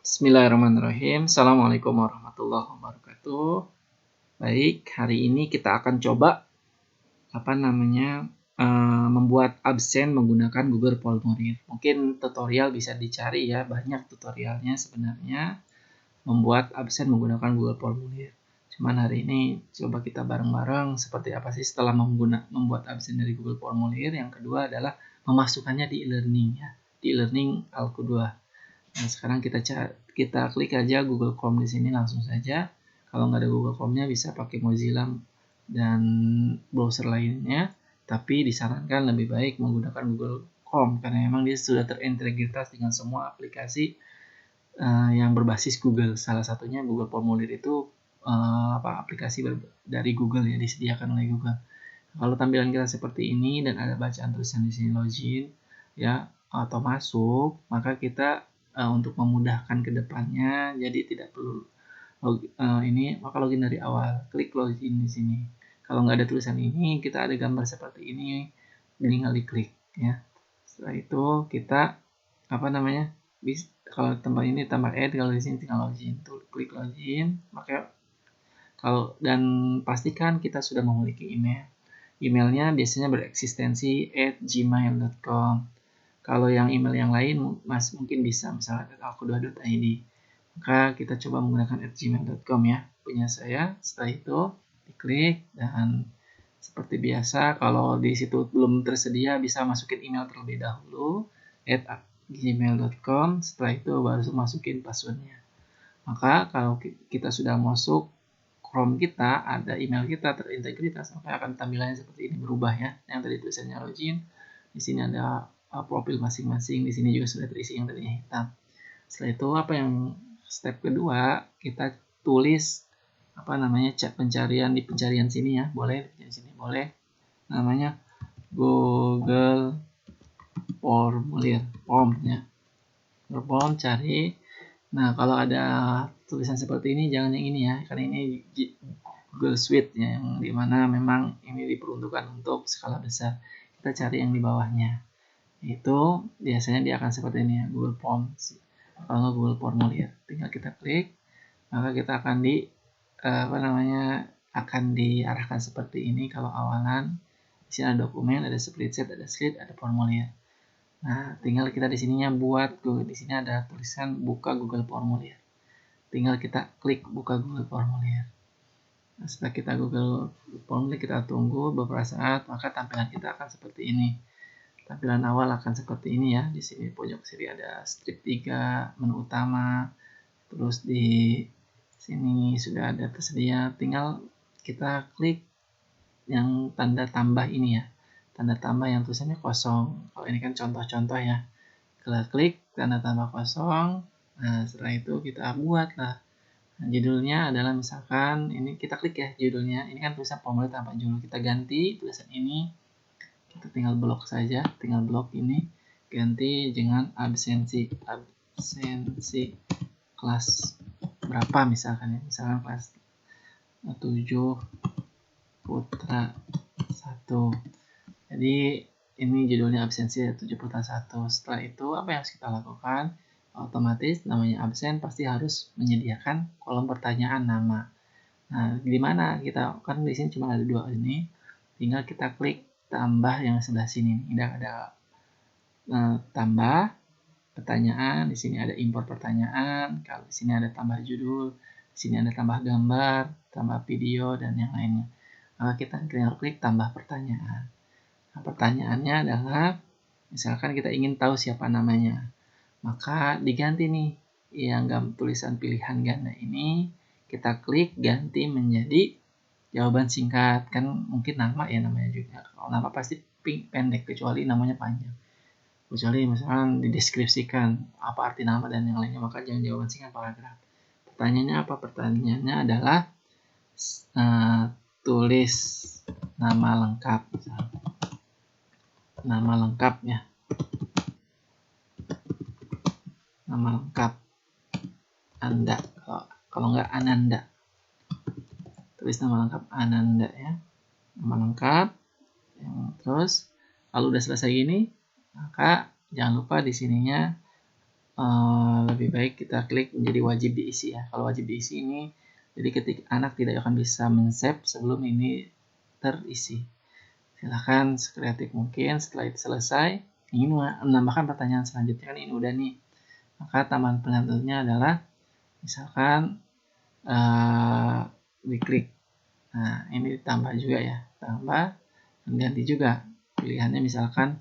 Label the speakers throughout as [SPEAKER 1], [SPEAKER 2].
[SPEAKER 1] Bismillahirrahmanirrahim. Assalamualaikum warahmatullahi wabarakatuh. Baik, hari ini kita akan coba membuat absen menggunakan Google Formulir. Mungkin tutorial bisa dicari ya, banyak tutorialnya sebenarnya membuat absen menggunakan Google Formulir. Cuman hari ini coba kita bareng-bareng seperti apa sih setelah membuat absen dari Google Formulir. Yang kedua adalah memasukkannya di e-learning ya, di e-learning Alku 2. Nah, sekarang kita klik aja Google Chrome di sini langsung saja. Kalau nggak ada Google Chrome-nya bisa pakai Mozilla dan browser lainnya. Tapi disarankan lebih baik menggunakan Google Chrome karena memang dia sudah terintegritas dengan semua aplikasi yang berbasis Google. Salah satunya Google Formulir itu aplikasi dari Google ya, disediakan oleh Google. Kalau tampilan kita seperti ini dan ada bacaan tulisan di sini login ya atau masuk, maka kita untuk memudahkan ke depannya jadi tidak perlu maka login dari awal. Klik login di sini. Kalau nggak ada tulisan ini, kita ada gambar seperti ini, tinggal diklik ya. Setelah itu kita kalau tempat ini tambah add, kalau di sini tinggal login. Klik login, maka dan pastikan kita sudah memiliki email. Emailnya biasanya bereksistensi @gmail.com. Kalau yang email yang lain mungkin bisa misalnya alku2.id. Maka kita coba menggunakan @gmail.com ya, punya saya. Setelah itu diklik dan seperti biasa kalau di situ belum tersedia bisa masukin email terlebih dahulu @gmail.com. Setelah itu baru masukin passwordnya. Maka kalau kita sudah masuk Chrome kita, ada email kita terintegritas, maka akan tampilannya seperti ini, berubah ya. Yang tadi tulisannya login, di sini ada profil masing-masing, di sini juga sudah terisi yang tadinya hitam. Setelah itu step kedua, kita tulis chat pencarian di pencarian sini ya, boleh di sini boleh namanya Google Formulir, formnya. Form cari. Nah, kalau ada tulisan seperti ini jangan yang ini ya, karena ini Google Suite ya, yang dimana memang ini diperuntukkan untuk skala besar. Kita cari yang di bawahnya. Itu biasanya dia akan seperti ini ya, Google Forms. Kalau nggak Google Formulir, tinggal kita klik, maka kita akan akan diarahkan seperti ini. Kalau awalan, di sini ada dokumen, ada spreadsheet, ada slide, ada formulir. Nah, tinggal kita di sininya di sini ada tulisan buka Google Formulir. Tinggal kita klik buka Google Formulir. Nah, setelah kita Google Formulir, kita tunggu beberapa saat, maka tampilan kita akan seperti ini. Tampilan awal akan seperti ini ya. Di sini pojok kiri ada strip 3, menu utama. Terus di sini sudah ada tersedia. Tinggal kita klik yang tanda tambah ini ya. Tanda tambah yang tulisannya kosong. Kalau ini kan contoh-contoh ya. Kita klik tanda tambah kosong. Nah, setelah itu kita buatlah. Nah, judulnya adalah misalkan ini kita klik ya judulnya. Ini kan tulisan formulir tanpa judul. Kita ganti tulisan ini. Kita tinggal blok saja. Tinggal blok ini. Ganti dengan absensi kelas berapa misalkan ya. Misalkan kelas 7 Putra 1. Jadi ini judulnya absensi 7 Putra 1. Setelah itu apa yang harus kita lakukan? Otomatis namanya absen pasti harus menyediakan kolom pertanyaan nama. Nah, di mana kita kan di sini cuma ada 2 ini. Tinggal kita klik tambah yang sebelah sini. Ini ada tambah pertanyaan, di sini ada import pertanyaan, kalau di sini ada tambah judul, di sini ada tambah gambar, tambah video dan yang lainnya. Maka kita tinggal klik tambah pertanyaan. Nah, pertanyaannya adalah misalkan kita ingin tahu siapa namanya. Maka diganti nih yang tulisan pilihan ganda ini, kita klik ganti menjadi jawaban singkat. Kan mungkin nama ya namanya juga. Kalau nama pasti pendek kecuali namanya panjang. Kecuali misalkan dideskripsikan apa arti nama dan yang lainnya, maka jangan jawaban singkat paragraf. Pertanyaannya apa? Pertanyaannya adalah tulis nama lengkap misalnya. Nama lengkapnya. Nama lengkap Anda. Kalau enggak Ananda. Tulis nama lengkap Ananda ya. Nama lengkap. Terus kalau udah selesai gini, maka jangan lupa di sininya lebih baik kita klik menjadi wajib diisi ya. Kalau wajib diisi ini, jadi ketika anak tidak akan bisa men-save sebelum ini terisi. Silahkan sekreatif mungkin. Setelah itu selesai, ingin menambahkan pertanyaan selanjutnya, kan ini udah nih. Maka tambahan penentunya adalah misalkan diklik. Nah, ini ditambah juga ya. Tambah dan ganti juga. Pilihannya misalkan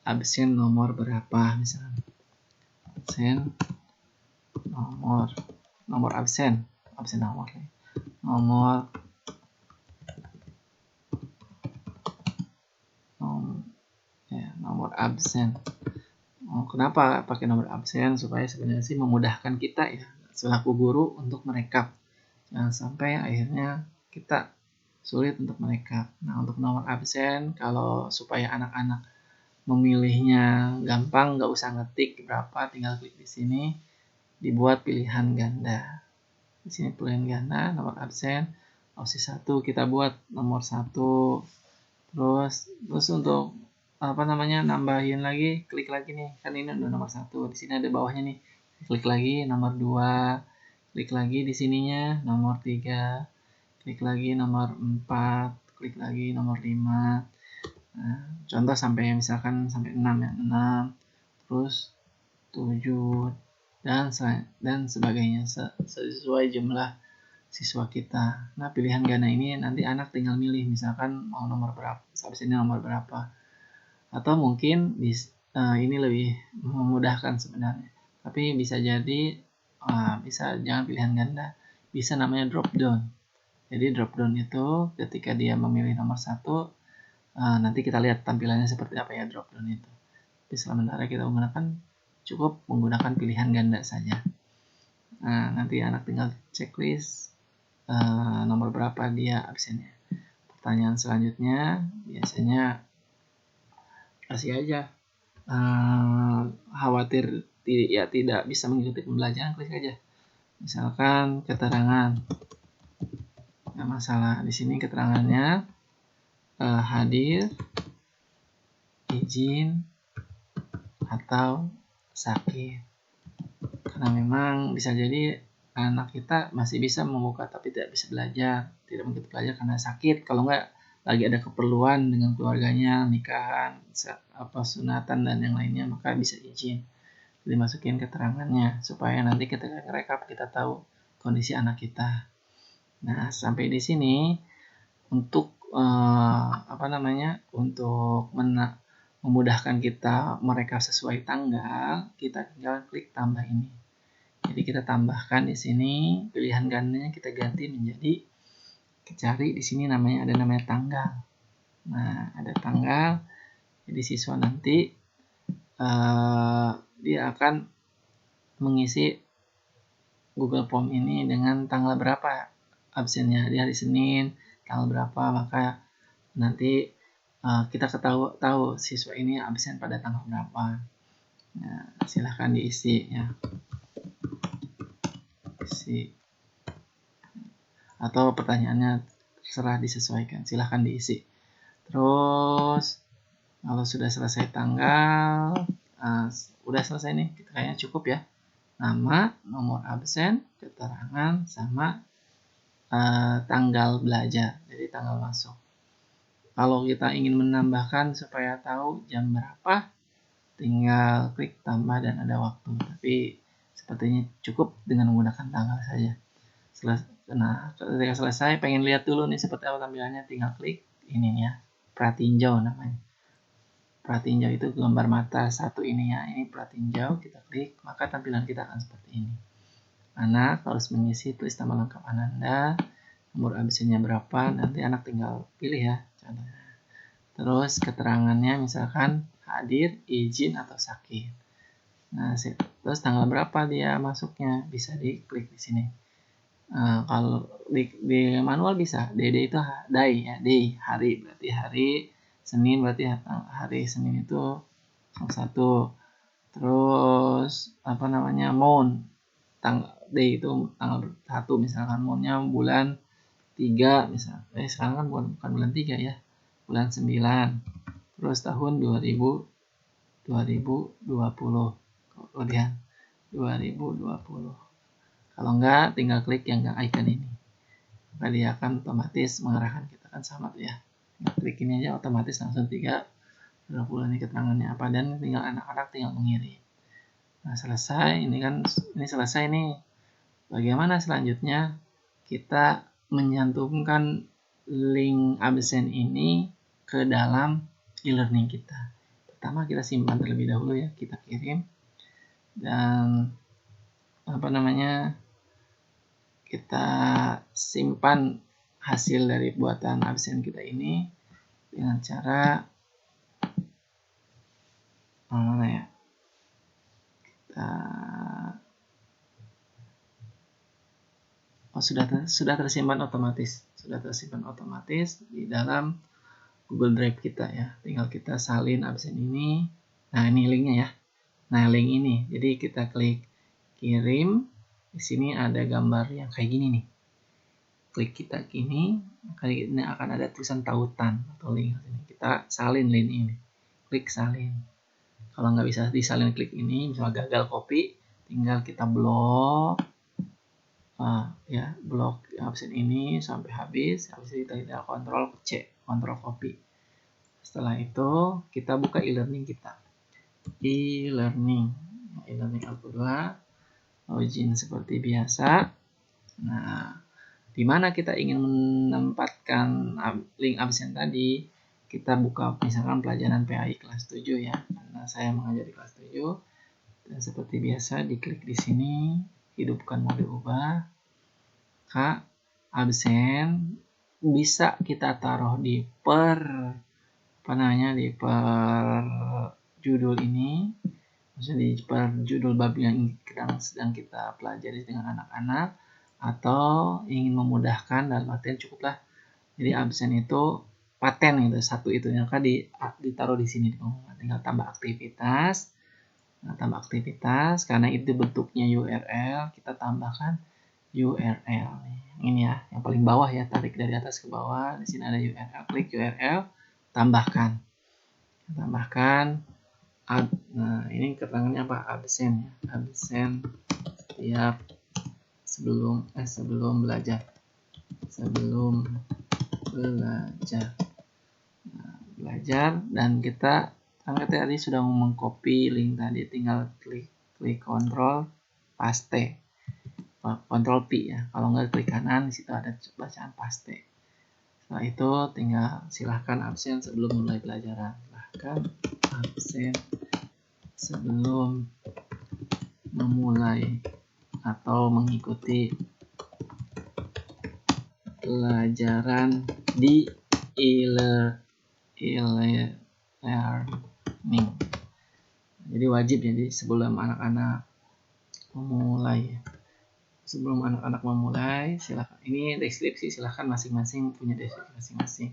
[SPEAKER 1] absen nomor berapa misalkan. Absen nomor absen nomor nomor absen. Kenapa pakai nomor absen? Supaya sebenarnya sih memudahkan kita ya selaku guru untuk merekap. Jangan sampai akhirnya kita sulit untuk merekap. Nah, untuk nomor absen, kalau supaya anak-anak memilihnya gampang, nggak usah ngetik berapa, tinggal klik di sini, dibuat pilihan ganda. Di sini pilihan ganda, nomor absen, opsi 1 kita buat nomor 1. Terus untuk nambahin lagi, klik lagi nih, kan ini udah nomor 1. Di sini ada bawahnya nih, klik lagi nomor 2, klik lagi di sininya nomor 3, klik lagi nomor 4, klik lagi nomor 5. Nah, contoh sampai misalkan sampai 6 ya, 6, terus 7 dan sebagainya sesuai jumlah siswa kita. Nah, pilihan ganda ini nanti anak tinggal milih misalkan mau nomor berapa, absennya nomor berapa. Atau mungkin ini lebih memudahkan sebenarnya. Tapi bisa jadi bisa jangan pilihan ganda, bisa namanya drop down. Jadi drop down itu ketika dia memilih nomor 1, nanti kita lihat tampilannya seperti apa ya drop down itu. Tapi sementara kita cukup menggunakan pilihan ganda saja. Nah, nanti anak tinggal checklist nomor berapa dia absennya. Pertanyaan selanjutnya biasanya kasih aja khawatir tidak bisa mengikuti pembelajaran, klik aja misalkan keterangan. Nggak masalah, di sini keterangannya hadir, izin, atau sakit. Karena memang bisa jadi anak kita masih bisa membuka tapi tidak bisa belajar, tidak mungkin belajar karena sakit. Kalau enggak lagi ada keperluan dengan keluarganya, nikahan, sunatan dan yang lainnya, maka bisa izin. Dimasukin keterangannya supaya nanti ketika rekap kita tahu kondisi anak kita. Nah, sampai di sini untuk untuk memudahkan kita merekap sesuai tanggal, kita tinggal klik tambah ini. Jadi kita tambahkan di sini pilihan gandanya, kita ganti menjadi cari di sini ada namanya tanggal. Nah, ada tanggal. Jadi siswa nanti dia akan mengisi Google Form ini dengan tanggal berapa absennya. Di hari Senin tanggal berapa, maka nanti kita tahu siswa ini absen pada tanggal berapa. Nah, silahkan diisi ya. Isi. Atau pertanyaannya terserah disesuaikan, silahkan diisi. Terus kalau sudah selesai tanggal, udah selesai nih, kayaknya cukup ya. Nama, nomor absen, keterangan, sama tanggal belajar, jadi tanggal masuk. Kalau kita ingin menambahkan supaya tahu jam berapa, tinggal klik tambah dan ada waktu. Tapi sepertinya cukup dengan menggunakan tanggal saja. Nah, ketika selesai, pengen lihat dulu nih seperti apa tampilannya, tinggal klik ini ya, pratinjau namanya. Pratinjau itu gambar mata satu ini ya, ini pratinjau, kita klik, maka tampilan kita akan seperti ini. Anak harus mengisi tulis nama lengkap Ananda, nomor absennya berapa, nanti anak tinggal pilih ya contohnya. Terus keterangannya misalkan hadir, izin, atau sakit. Nah, terus tanggal berapa dia masuknya, bisa diklik di sini. Kalau di manual bisa, DD itu day ya, day, hari, berarti hari Senin, berarti hari Senin itu 1. Terus month, day itu tanggal 1 misalkan, monthnya bulan 3 misalkan. Sekarang kan bukan bulan 3 ya, bulan 9. Terus tahun 2020 kemudian 2020. Kalau enggak, tinggal klik yang icon ini. Maka dia akan otomatis mengarahkan kita, kan sama tuh ya. Tinggal klik ini aja otomatis langsung 320 ini keterangannya apa, dan tinggal anak-anak tinggal mengirim. Nah, selesai. Ini selesai nih. Bagaimana selanjutnya? Kita menyantumkan link absen ini ke dalam e-learning kita. Pertama kita simpan terlebih dahulu ya, kita kirim, dan kita simpan hasil dari buatan absen kita ini dengan cara mana ya, sudah tersimpan otomatis di dalam Google Drive kita ya. Tinggal kita salin absen ini. Nah, ini linknya ya. Nah, link ini. Jadi kita klik kirim. Di sini ada gambar yang kayak gini nih. Klik kita gini, kali ini akan ada tulisan tautan atau link. Kita salin link ini. Klik salin. Kalau nggak bisa disalin, klik ini, misalnya gagal copy, tinggal kita blok. Blok absen ini sampai habis. Habis itu kita kontrol C, kontrol copy. Setelah itu kita buka e-learning kita. E-learning Algo 2, login seperti biasa. Nah, di mana kita ingin menempatkan link absen tadi, kita buka misalkan pelajaran PAI kelas 7 ya. Karena saya mengajar di kelas 7. Dan seperti biasa diklik di sini, hidupkan mode ubah. Absen bisa kita taruh di per judul ini, maksudnya di per judul bab yang sedang kita pelajari dengan anak-anak, atau ingin memudahkan dalam artian cukuplah jadi absen itu paten gitu, satu itu ya, maka ditaruh di sini, tinggal tambah aktivitas. Nah, tambah aktivitas karena itu bentuknya URL, kita tambahkan URL ini ya, yang paling bawah ya, tarik dari atas ke bawah. Di sini ada URL, klik URL, tambahkan. Nah, ini keterangannya apa? Absen ya, absen setiap sebelum belajar. Belajar, dan kita tadi sudah mengcopy link tadi, tinggal klik kontrol paste, kontrol P ya. Kalau nggak klik kanan, di situ ada bacaan paste. Setelah itu tinggal silahkan absen sebelum mulai pelajaran. Silahkan absen sebelum memulai atau mengikuti pelajaran di e-learning. Jadi wajib, jadi sebelum anak-anak memulai, silakan. Ini deskripsi, silakan masing-masing punya deskripsi masing-masing.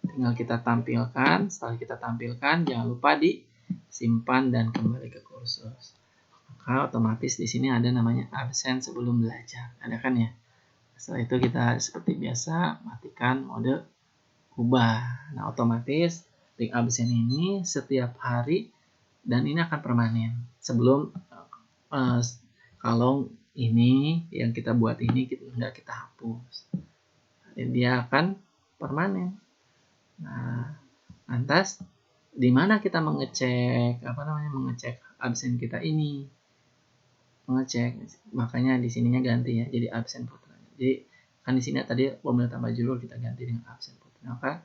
[SPEAKER 1] Tinggal kita tampilkan. Setelah kita tampilkan, jangan lupa disimpan dan kembali ke kursus. Maka otomatis di sini ada namanya absen sebelum belajar. Ada kan ya? Setelah itu kita seperti biasa matikan mode ubah. Nah, otomatis link absen ini setiap hari, dan ini akan permanen. Sebelum kalau ini yang kita buat ini nggak kita hapus, dia akan permanen. Nah, lantas di mana kita mengecek absen kita ini? Makanya di sininya ganti ya, jadi absen putra. Jadi kan di sini tadi formula tambah judul, kita ganti dengan absen putra. Maka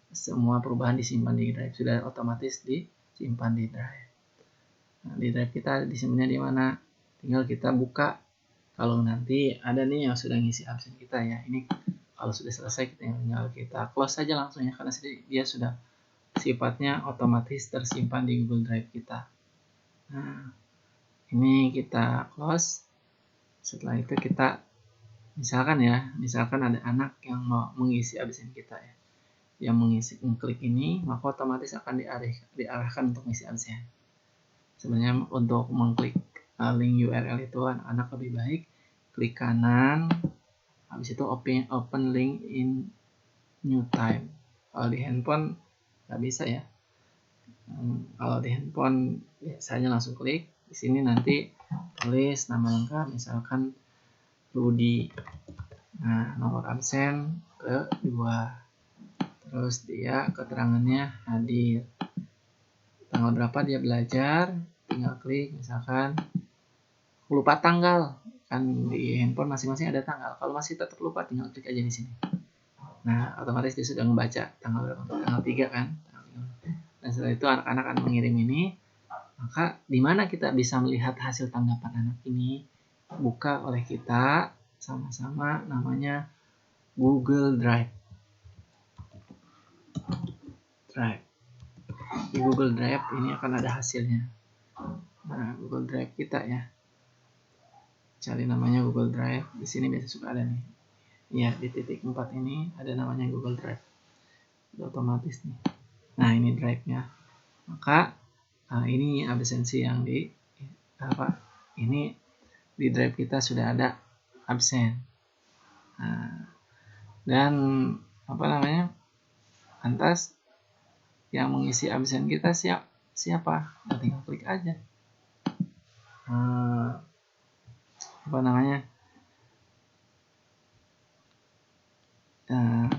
[SPEAKER 1] semua perubahan disimpan di drive, sudah otomatis disimpan di drive. Nah, di drive kita disimpannya di mana? Tinggal kita buka. Kalau nanti ada nih yang sudah ngisi absen kita ya, ini kalau sudah selesai tinggal kita close saja langsung ya, karena dia sudah sifatnya otomatis tersimpan di Google Drive kita. Nah, ini kita close. Setelah itu kita misalkan ada anak yang mau mengisi absen kita ya, yang mengklik ini, maka otomatis akan diarahkan untuk mengisi absen. Sebenarnya untuk mengklik link URL itu anak lebih baik klik kanan, habis itu open link in new type. Kalau di handphone nggak bisa ya. Kalau di handphone biasanya langsung klik, Di sini nanti tulis nama lengkap, misalkan Rudi. Nah, nomor absen kedua. Terus dia keterangannya hadir. Tanggal berapa dia belajar, tinggal klik, misalkan lupa tanggal. Kan di handphone masing-masing ada tanggal. Kalau masih tetap lupa, tinggal klik aja di sini. Nah, otomatis dia sudah membaca tanggal berapa? Tanggal 3 kan? Dan setelah itu anak-anak akan mengirim ini. Maka di mana kita bisa melihat hasil tanggapan anak ini? Buka oleh kita sama-sama, namanya Google Drive. Di Google Drive ini akan ada hasilnya. Nah, Google Drive kita ya. Cari namanya Google Drive. Di sini biasa suka ada nih. Ya, di titik 4 ini ada namanya Google Drive. Udah otomatis nih. Nah, ini drive-nya. Maka ini absensi yang ini di drive kita sudah ada absen. Nah, dan lantas yang mengisi absen kita siapa? Nah, tinggal klik aja.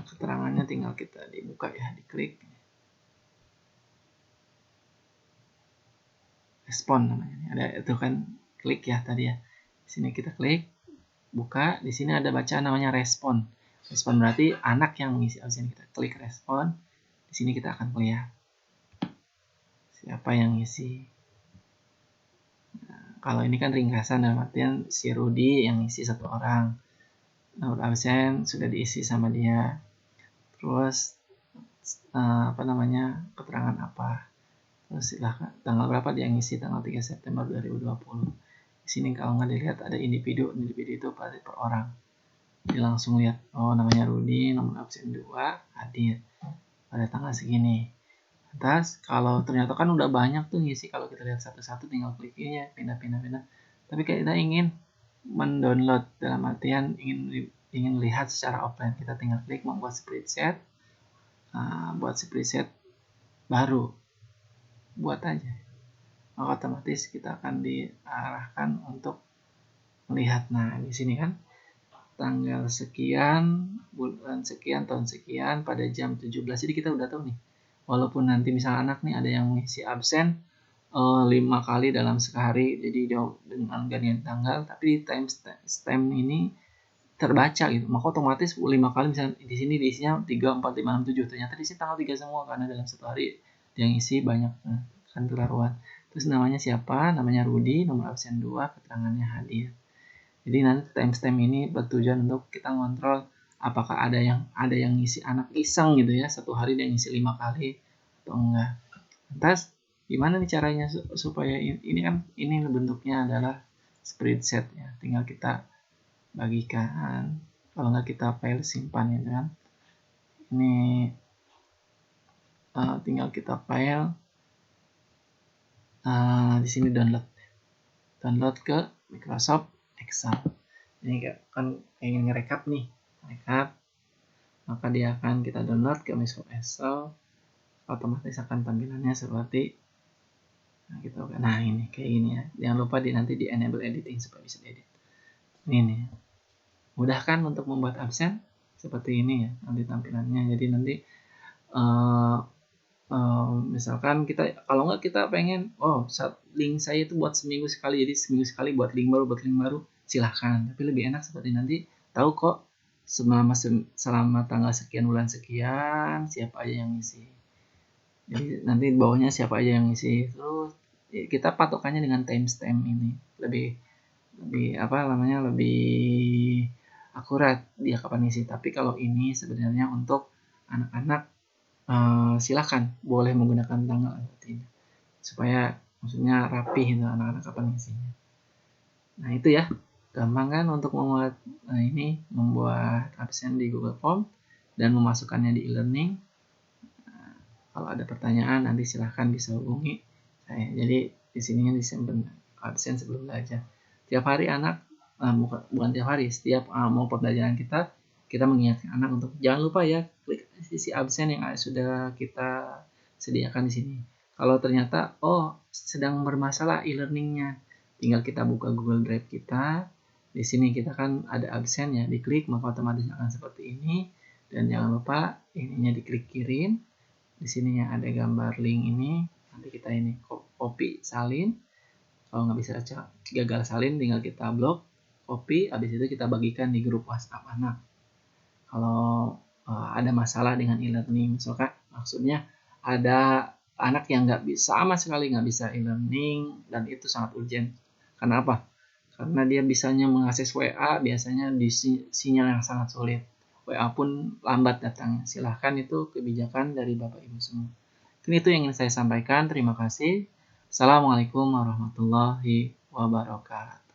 [SPEAKER 1] Keterangannya tinggal kita dibuka ya, diklik. Respon namanya. Ada itu kan klik ya tadi ya. Di sini kita klik, buka. Di sini ada baca namanya respon. Respon berarti anak yang mengisi absen kita. Klik respon. Di sini kita akan lihat siapa yang ngisi. Nah, kalau ini kan ringkasan dalam artian si Rudi yang ngisi 1 orang. Nomor absen sudah diisi sama dia. Terus keterangan apa? Terus silahkan tanggal berapa dia ngisi, tanggal 3 September 2020. Di sini kalau nggak dilihat ada individu itu per orang. Jadi langsung lihat, oh namanya Rudi, nomor absen 2, hadir pada tanggal segini. Lantas kalau ternyata kan udah banyak tuh ngisi, kalau kita lihat satu-satu tinggal kliknya pindah. Tapi kita ingin mendownload, dalam artian ingin lihat secara offline, kita tinggal klik membuat spreadsheet. Buat spreadsheet baru, buat aja. Maka otomatis kita akan diarahkan untuk melihat. Nah, di sini kan tanggal sekian, bulan sekian, tahun sekian, pada jam 17. Jadi kita udah tahu nih. Walaupun nanti misalnya anak nih ada yang mengisi absen 5 kali dalam sehari, jadi jauh dengan gantian tanggal, tapi timestamp ini terbaca gitu. Maka otomatis 5 kali misalnya di sini diisinya 3, 4, 5, 6, 7. Ternyata di sini tanggal 3 semua karena dalam satu hari yang isi banyak kan keluaran. Terus namanya siapa? Namanya Rudi, nomor absen 2, keterangannya hadir. Jadi nanti timestamp ini bertujuan untuk kita ngontrol apakah ada yang ngisi anak iseng gitu ya, satu hari dia ngisi 5 kali atau enggak. Lantas gimana nih caranya supaya ini bentuknya adalah spreadsheet ya, tinggal kita bagikan, kalau enggak kita file simpan ya kan. Ini tinggal kita file di sini download ke Microsoft Excel. Ini kan ingin ngerekap nih, maka dia akan kita download ke Microsoft Excel. Otomatis akan tampilannya seperti gitu kan. Nah, ini kayak gini ya. Jangan lupa nanti di enable editing supaya bisa diedit. Ini mudah kan untuk membuat absen seperti ini ya nanti tampilannya. Jadi nanti misalkan kita, kalau nggak kita pengen link saya itu buat seminggu sekali, jadi seminggu sekali buat link baru, silahkan. Tapi lebih enak seperti nanti tahu kok selama tanggal sekian bulan sekian siapa aja yang ngisi. Jadi nanti bawahnya siapa aja yang ngisi. Terus kita patokannya dengan timestamp ini lebih akurat dia kapan ngisi. Tapi kalau ini sebenarnya untuk anak-anak silakan boleh menggunakan tanggal atau tidak, supaya maksudnya rapi gitu anak-anak kapan ngisinya. Nah itu ya, gampang kan untuk membuat absen di Google Form dan memasukkannya di e-learning. Kalau ada pertanyaan nanti silahkan bisa hubungi saya. Jadi di sini disimpan absen sebelum belajar. Tiap hari anak, bukan tiap hari, setiap mau pembelajaran kita mengingatkan anak untuk jangan lupa ya klik sisi absen yang sudah kita sediakan di sini. Kalau ternyata sedang bermasalah e-learningnya, tinggal kita buka Google Drive kita. Di sini kita kan ada absen ya, diklik maka otomatis akan seperti ini. Dan jangan lupa ininya diklik kirim. Di sininya ada gambar link ini. Nanti kita ini copy, salin. Kalau nggak bisa gagal salin, tinggal kita blok, copy. Habis itu kita bagikan di grup WhatsApp anak. Kalau ada masalah dengan e-learning, misalkan maksudnya ada anak yang nggak bisa, sama sekali nggak bisa e-learning dan itu sangat urgent. Kenapa? Karena dia bisanya mengakses WA biasanya di sinyal yang sangat sulit. WA pun lambat datangnya. Silahkan, itu kebijakan dari Bapak Ibu semua. Ini itu yang ingin saya sampaikan. Terima kasih. Assalamualaikum warahmatullahi wabarakatuh.